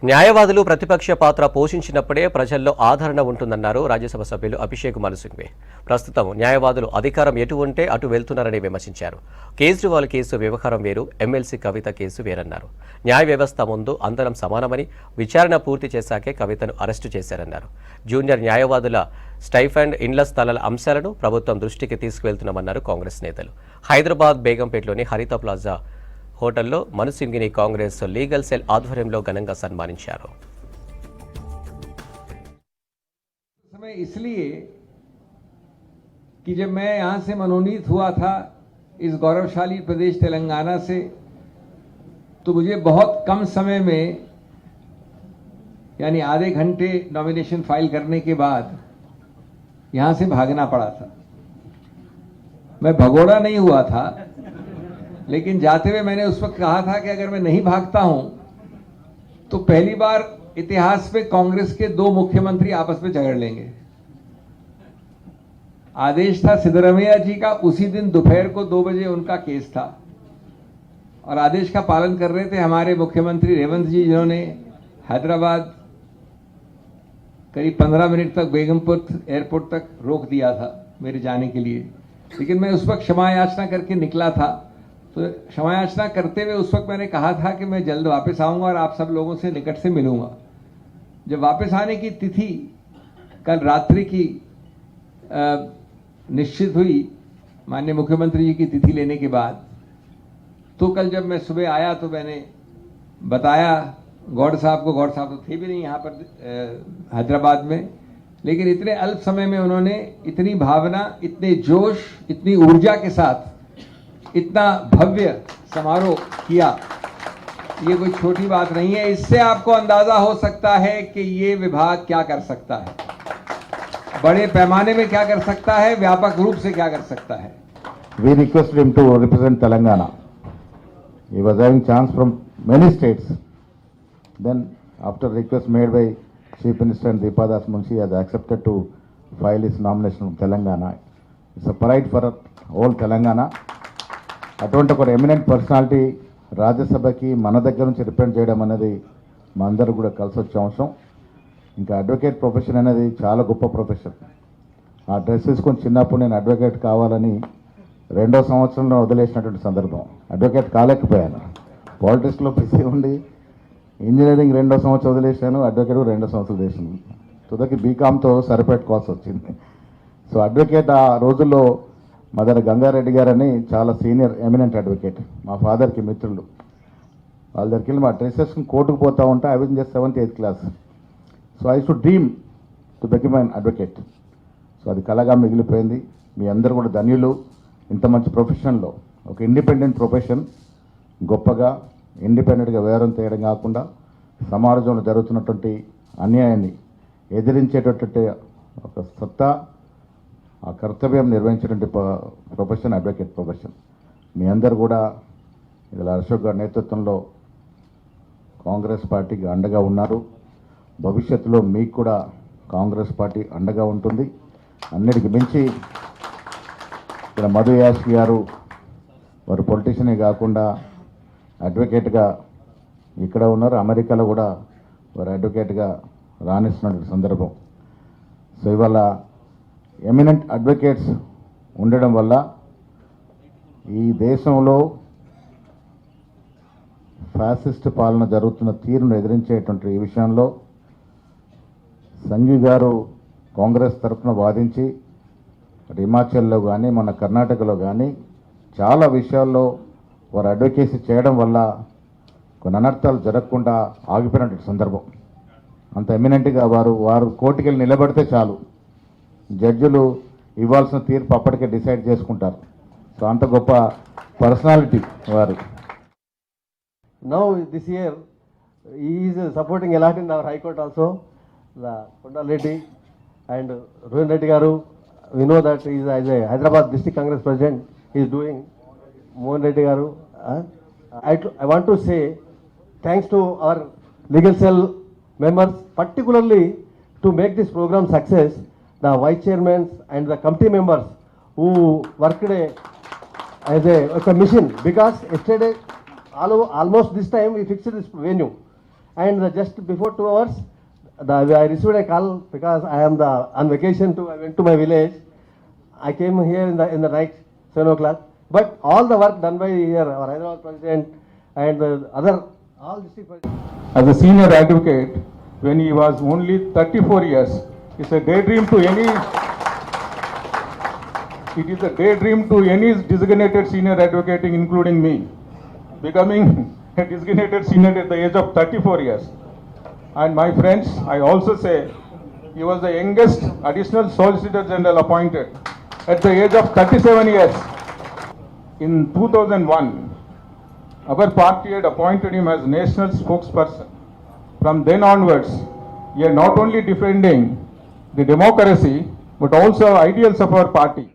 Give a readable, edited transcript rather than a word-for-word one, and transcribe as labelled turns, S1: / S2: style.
S1: న్యాయవాదులు ప్రతిపక్ష పాత్ర పోషించినప్పుడే ప్రజల్లో ఆదరణ ఉంటుందన్నారు రాజ్యసభ సభ్యులు అభిషేక్ మను సింఘ్వి. ప్రస్తుతం న్యాయవాదులు అధికారం ఎటు ఉంటే అటు వెళ్తున్నారని విమర్శించారు. కేజ్రీవాల్ కేసు వ్యవహారం వేరు, ఎమ్మెల్సీ కవిత కేసు వేరన్నారు. న్యాయ వ్యవస్థ ముందు అందరం సమానమని, విచారణ పూర్తి చేశాకే కవితను అరెస్టు చేశారన్నారు. జూనియర్ న్యాయవాదుల స్టైఫండ్, ఇండ్ల స్థలాల అంశాలను ప్రభుత్వం దృష్టికి తీసుకువెళ్తున్నామన్నారు కాంగ్రెస్ నేతలు. హైదరాబాద్ బేగంపేటలోని హరిత ప్లాజా హోటల్లో మను సింఘ్ని కాంగ్రెస్ లీగల్ సెల్ ఆధ్వర్యంలో ఘనంగా సన్మానించారు.
S2: इसलिए कि जब मैं यहाँ से मनोनीत हुआ था इस गौरवशाली प्रदेश तेलंगाना से, तो मुझे बहुत कम समय में यानी आधे घंटे नॉमिनेशन फाइल करने के बाद यहाँ से भागना पड़ा था। मैं भगोड़ा नहीं हुआ था, लेकिन जाते हुए मैंने उस वक्त कहा था कि अगर मैं नहीं भागता हूं तो पहली बार इतिहास में कांग्रेस के दो मुख्यमंत्री आपस में झगड़ लेंगे। आदेश था सिद्धरमैया जी का, उसी दिन दोपहर को 2 बजे उनका केस था और आदेश का पालन कर रहे थे हमारे मुख्यमंत्री रेवंत जी, जिन्होंने हैदराबाद करीब 15 मिनट तक बेगमपुर एयरपोर्ट तक रोक दिया था मेरे जाने के लिए। लेकिन मैं उस वक्त क्षमा याचना करके निकला था, तो क्षमा याचना करते हुए उस वक्त मैंने कहा था कि मैं जल्द वापस आऊंगा और आप सब लोगों से निकट से मिलूंगा। जब वापस आने की तिथि कल रात्रि की निश्चित हुई माननीय मुख्यमंत्री जी की तिथि लेने के बाद, तो कल जब मैं सुबह आया तो मैंने बताया गौड़ साहब को, गौड़ साहब तो थे भी नहीं यहाँ पर हैदराबाद में, लेकिन इतने अल्प समय में उन्होंने इतनी भावना, इतने जोश, इतनी ऊर्जा के साथ इतना भव्य समारोह किया। ये कोई छोटी बात नहीं है। इससे आपको अंदाजा हो सकता है कि ये विभाग क्या कर सकता है, बड़े पैमाने में क्या कर सकता है, व्यापक रूप से क्या कर सकता है।
S3: We requested him to represent Telangana. He was having chance from many states. Then after request made by Chief Minister and Deepa Das Munshi, has accepted to file his nomination from Telangana. It's a pride for all Telangana. అటువంటి ఒక eminent personality రాజ్యసభకి మన దగ్గర నుంచి represent చేయడం అనేది మా అందరూ కూడా కలిసి వచ్చే అంశం. ఇంకా అడ్వకేట్ ప్రొఫెషన్ అనేది చాలా గొప్ప ప్రొఫెషన్. ఆ డ్రెస్ వేసుకొని చిన్నప్పుడు నేను అడ్వకేట్ కావాలని 2వ సంవత్సరంలో వదిలేసినటువంటి సందర్భం. అడ్వకేట్ కాలేకపోయాను, పాలిటిక్స్లో బిజీ ఉండి ఇంజనీరింగ్ 2వ సంవత్సరం వదిలేసాను, అడ్వకేట్ 2వ సంవత్సరం చేసాను. తుదకి బీకామ్తో సరిపెట్టుకోవాల్సి వచ్చింది. సో అడ్వకేట్ ఆ రోజుల్లో మదర్ గంగారెడ్డి గారని చాలా సీనియర్ ఎమినెంట్ అడ్వకేట్, మా ఫాదర్కి మిత్రులు. వాళ్ళ దగ్గరికి వెళ్ళి మా డ్రెస్సెస్ కోర్టుకు పోతూ ఉంటే I was just 7th 8th class. So I to dream to become an advocate. So అది కళగా మిగిలిపోయింది. మీ అందరూ కూడా ధన్యులు. ఇంత మంచి ప్రొఫెషన్లో ఒక ఇండిపెండెంట్ ప్రొఫెషన్ గొప్పగా ఇండిపెండెంట్గా వ్యవహారం చేయడం కాకుండా సమాజంలో జరుగుతున్నటువంటి అన్యాయాన్ని ఎదిరించేటటువంటి ఒక సత్తా, ఆ కర్తవ్యం నిర్వహించినటువంటి ప్రొఫెషన్ అడ్వకేట్ ప్రొఫెషన్. మీ అందరు కూడా ఇలా అశోక్ గారి నేతృత్వంలో కాంగ్రెస్ పార్టీకి అండగా ఉన్నారు. భవిష్యత్తులో మీకు కూడా కాంగ్రెస్ పార్టీ అండగా ఉంటుంది. అన్నిటికి మించి ఇక్కడ మధు యాష్కి గారు వారు పొలిటీషియనే కాకుండా అడ్వకేట్గా ఇక్కడ ఉన్నారు. అమెరికాలో కూడా వారు అడ్వకేట్గా రాణిస్తున్న సందర్భం. సో ఇవాళ ఎమినెంట్ అడ్వకేట్స్ ఉండడం వల్ల ఈ దేశంలో ఫ్యాసిస్ట్ పాలన జరుగుతున్న తీరును ఎదిరించేటువంటి ఈ విషయంలో సంఘీ గారు కాంగ్రెస్ తరఫున వాదించి హిమాచల్లో కానీ మన కర్ణాటకలో కానీ చాలా విషయాల్లో వారు అడ్వకేసీ చేయడం వల్ల కొన్ని అనర్థాలు జరగకుండా ఆగిపోయినటువంటి సందర్భం. అంత ఎమినెంట్గా వారు కోర్టుకెళ్ళి నిలబడితే చాలు, జడ్జిలు ఇవ్వాల్సిన తీర్పు అప్పటికే డిసైడ్ చేసుకుంటారు. సో అంత గొప్ప పర్సనాలిటీ వారు.
S4: Now this year he is supporting a lot in our High Court also. The Kondal Reddy and Rohin Reddy Garu, we know that he is as a Hyderabad District Congress President, he is doing. Mohan Reddy Garu, I want to say thanks to our legal cell members, particularly to make this program success, the vice chairmen and the committee members who worked as a mission, because yesterday almost this time we fixed this venue And just before 2 hours, I received a call because I am on vacation I went to my village. I came here in the night, 7 o'clock. But all the work done by here, our Hyderabad president and all district presidents.
S5: As a senior advocate, when he was only 34 years, it's a daydream to any. It is a daydream to any designated senior advocating, including me, becoming a designated senior at the age of 34 years. And my friends, I also say, he was the youngest additional Solicitor General appointed at the age of 37 years. In 2001, our party had appointed him as national spokesperson. From then onwards, he is not only defending the democracy, but also ideals of our party.